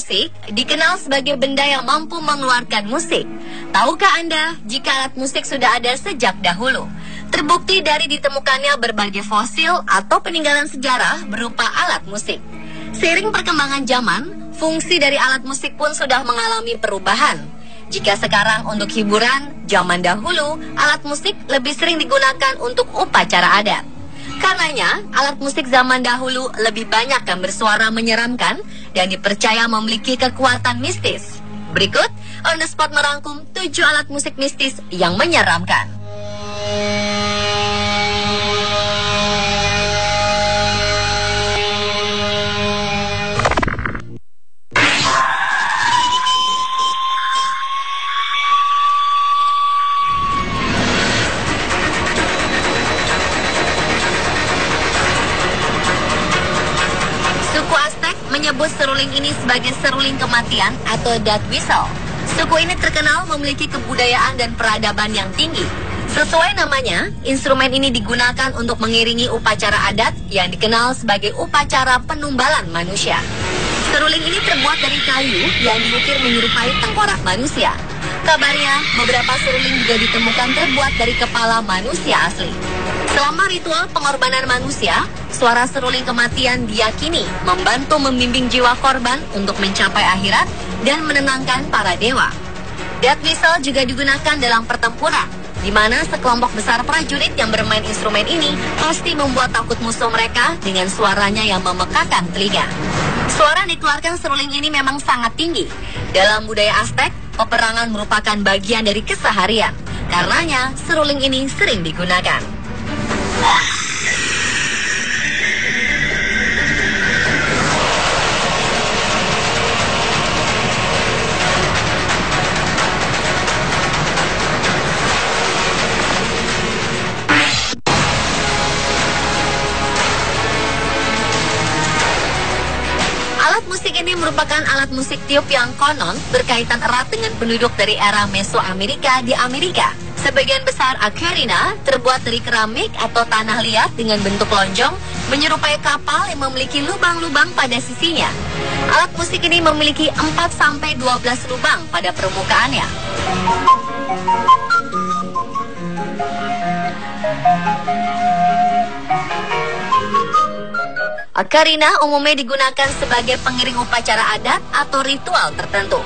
musik dikenal sebagai benda yang mampu mengeluarkan musik. Tahukah Anda jika alat musik sudah ada sejak dahulu? Terbukti dari ditemukannya berbagai fosil atau peninggalan sejarah berupa alat musik. Seiring perkembangan zaman, fungsi dari alat musik pun sudah mengalami perubahan. Jika sekarang untuk hiburan, zaman dahulu alat musik lebih sering digunakan untuk upacara adat. Karenanya, alat musik zaman dahulu lebih banyak yang bersuara menyeramkan dan dipercaya memiliki kekuatan mistis. Berikut, On The Spot merangkum 7 alat musik mistis yang menyeramkan. Menyebut seruling ini sebagai seruling kematian atau death whistle. Suku ini terkenal memiliki kebudayaan dan peradaban yang tinggi. Sesuai namanya, instrumen ini digunakan untuk mengiringi upacara adat yang dikenal sebagai upacara penumbalan manusia. Seruling ini terbuat dari kayu yang diukir menyerupai tengkorak manusia. Kabarnya, beberapa seruling juga ditemukan terbuat dari kepala manusia asli. Selama ritual pengorbanan manusia, suara seruling kematian diyakini membantu membimbing jiwa korban untuk mencapai akhirat dan menenangkan para dewa. Death whistle juga digunakan dalam pertempuran, di mana sekelompok besar prajurit yang bermain instrumen ini pasti membuat takut musuh mereka dengan suaranya yang memekakan telinga. Suara yang dikeluarkan seruling ini memang sangat tinggi. Dalam budaya Aztec, peperangan merupakan bagian dari keseharian. Karenanya, seruling ini sering digunakan. Alat musik ini merupakan alat musik tiup yang konon berkaitan erat dengan penduduk dari era Mesoamerika di Amerika. Sebagian besar ocarina terbuat dari keramik atau tanah liat dengan bentuk lonjong, menyerupai kapal yang memiliki lubang-lubang pada sisinya. Alat musik ini memiliki 4-12 lubang pada permukaannya. Ocarina umumnya digunakan sebagai pengiring upacara adat atau ritual tertentu.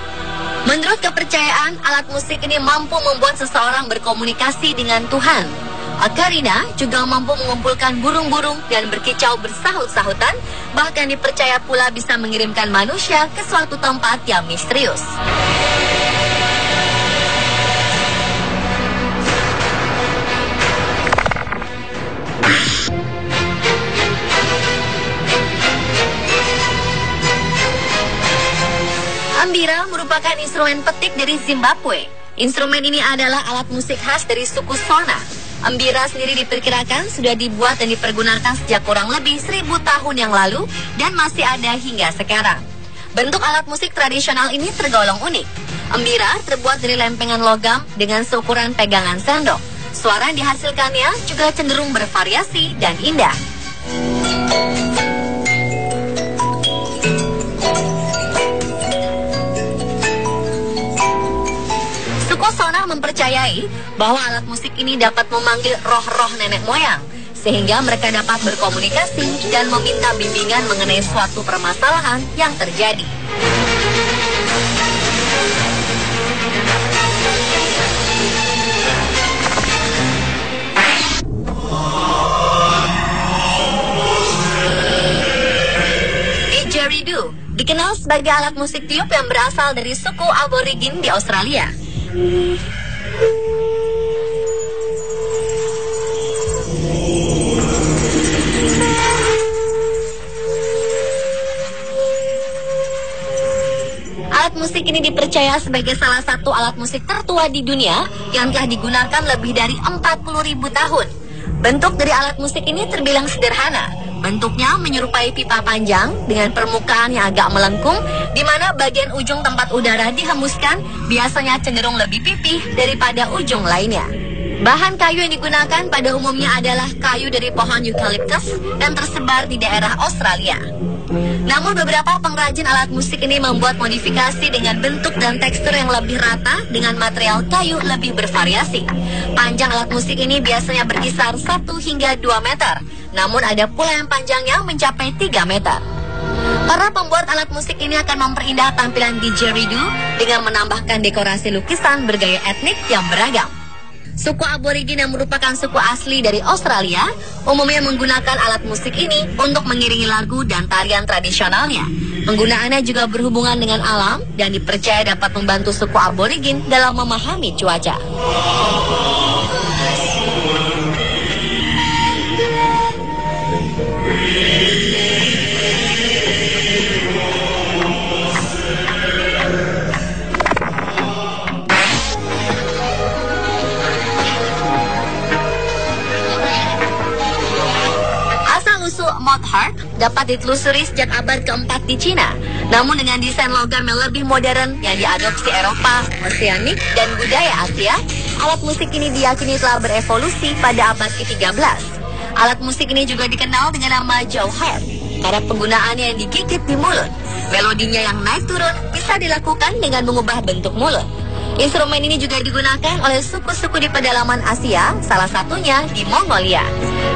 Menurut kepercayaan, alat musik ini mampu membuat seseorang berkomunikasi dengan Tuhan. Ocarina juga mampu mengumpulkan burung-burung dan berkicau bersahut-sahutan, bahkan dipercaya pula bisa mengirimkan manusia ke suatu tempat yang misterius. Ambira merupakan instrumen petik dari Zimbabwe. Instrumen ini adalah alat musik khas dari suku Shona. Ambira sendiri diperkirakan sudah dibuat dan dipergunakan sejak kurang lebih 1000 tahun yang lalu dan masih ada hingga sekarang. Bentuk alat musik tradisional ini tergolong unik. Ambira terbuat dari lempengan logam dengan seukuran pegangan sendok. Suara yang dihasilkannya juga cenderung bervariasi dan indah. Shona mempercayai bahwa alat musik ini dapat memanggil roh-roh nenek moyang, sehingga mereka dapat berkomunikasi dan meminta bimbingan mengenai suatu permasalahan yang terjadi. Didgeridoo dikenal sebagai alat musik tiup yang berasal dari suku aborigin di Australia. Alat musik ini dipercaya sebagai salah satu alat musik tertua di dunia yang telah digunakan lebih dari 40.000 tahun. Bentuk dari alat musik ini terbilang sederhana. Bentuknya menyerupai pipa panjang dengan permukaan yang agak melengkung, di mana bagian ujung tempat udara dihembuskan biasanya cenderung lebih pipih daripada ujung lainnya. Bahan kayu yang digunakan pada umumnya adalah kayu dari pohon eukaliptus dan tersebar di daerah Australia. Namun beberapa pengrajin alat musik ini membuat modifikasi dengan bentuk dan tekstur yang lebih rata dengan material kayu lebih bervariasi. Panjang alat musik ini biasanya berkisar 1 hingga 2 meter, namun ada pula yang panjangnya mencapai 3 meter. Para pembuat alat musik ini akan memperindah tampilan didgeridoo dengan menambahkan dekorasi lukisan bergaya etnik yang beragam. Suku aborigin yang merupakan suku asli dari Australia umumnya menggunakan alat musik ini untuk mengiringi lagu dan tarian tradisionalnya. Penggunaannya juga berhubungan dengan alam dan dipercaya dapat membantu suku aborigin dalam memahami cuaca. Mouth Harp dapat ditelusuri sejak abad keempat di Cina. Namun dengan desain logam yang lebih modern yang diadopsi Eropa, Oseanik, dan budaya Asia, alat musik ini diyakini telah berevolusi pada abad ke-13. Alat musik ini juga dikenal dengan nama Jaw Harp karena penggunaannya yang digigit di mulut. Melodinya yang naik turun bisa dilakukan dengan mengubah bentuk mulut. Instrumen ini juga digunakan oleh suku-suku di pedalaman Asia, salah satunya di Mongolia.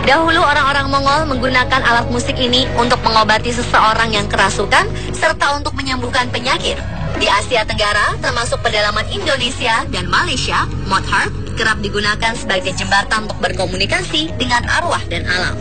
Dahulu orang-orang Mongol menggunakan alat musik ini untuk mengobati seseorang yang kerasukan serta untuk menyembuhkan penyakit. Di Asia Tenggara, termasuk pedalaman Indonesia dan Malaysia, mouth harp kerap digunakan sebagai jembatan untuk berkomunikasi dengan arwah dan alam.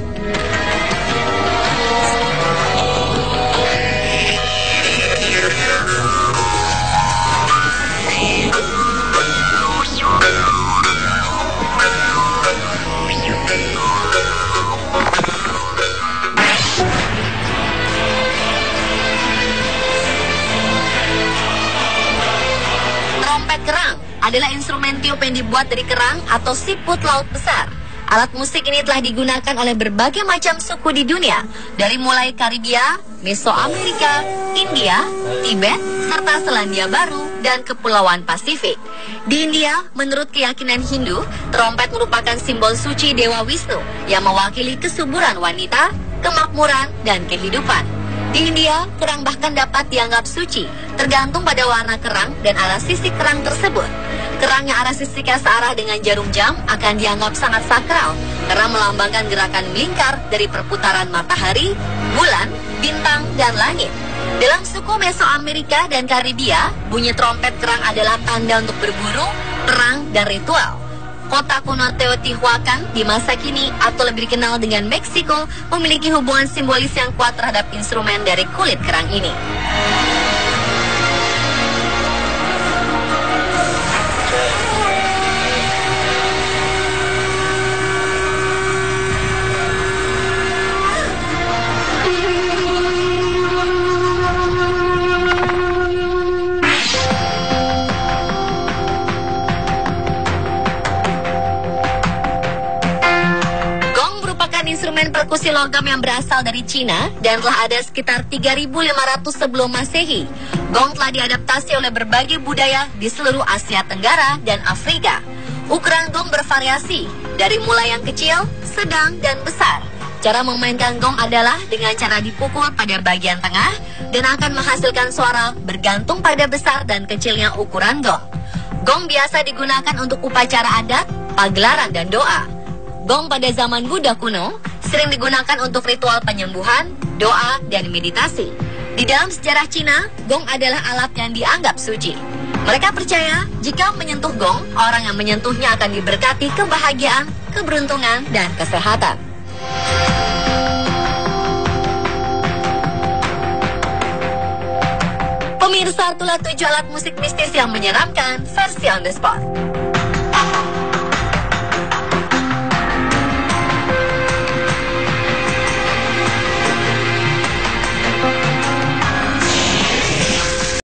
Kerang adalah instrumen tiup yang dibuat dari kerang atau siput laut besar. Alat musik ini telah digunakan oleh berbagai macam suku di dunia, dari mulai Karibia, Mesoamerika, India, Tibet, serta Selandia Baru dan Kepulauan Pasifik. Di India, menurut keyakinan Hindu, trompet merupakan simbol suci Dewa Wisnu yang mewakili kesuburan wanita, kemakmuran, dan kehidupan. Di India, kerang bahkan dapat dianggap suci, tergantung pada warna kerang dan arah sisik kerang tersebut. Kerang yang arah sisiknya searah dengan jarum jam akan dianggap sangat sakral, karena melambangkan gerakan melingkar dari perputaran matahari, bulan, bintang, dan langit. Dalam suku Mesoamerika dan Karibia, bunyi trompet kerang adalah tanda untuk berburu, perang, dan ritual. Kota kuno Teotihuacan di masa kini atau lebih dikenal dengan Meksiko memiliki hubungan simbolis yang kuat terhadap instrumen dari kulit kerang ini. Instrumen perkusi logam yang berasal dari Cina dan telah ada sekitar 3.500 sebelum Masehi. Gong telah diadaptasi oleh berbagai budaya di seluruh Asia Tenggara dan Afrika. Ukuran gong bervariasi, dari mulai yang kecil, sedang, dan besar. Cara memainkan gong adalah dengan cara dipukul pada bagian tengah dan akan menghasilkan suara bergantung pada besar dan kecilnya ukuran gong. Gong biasa digunakan untuk upacara adat, pagelaran, dan doa. Gong pada zaman Buddha kuno sering digunakan untuk ritual penyembuhan, doa, dan meditasi. Di dalam sejarah Cina, gong adalah alat yang dianggap suci. Mereka percaya jika menyentuh gong, orang yang menyentuhnya akan diberkati kebahagiaan, keberuntungan, dan kesehatan. Pemirsa, itulah 7 alat musik mistis yang menyeramkan versi on the spot.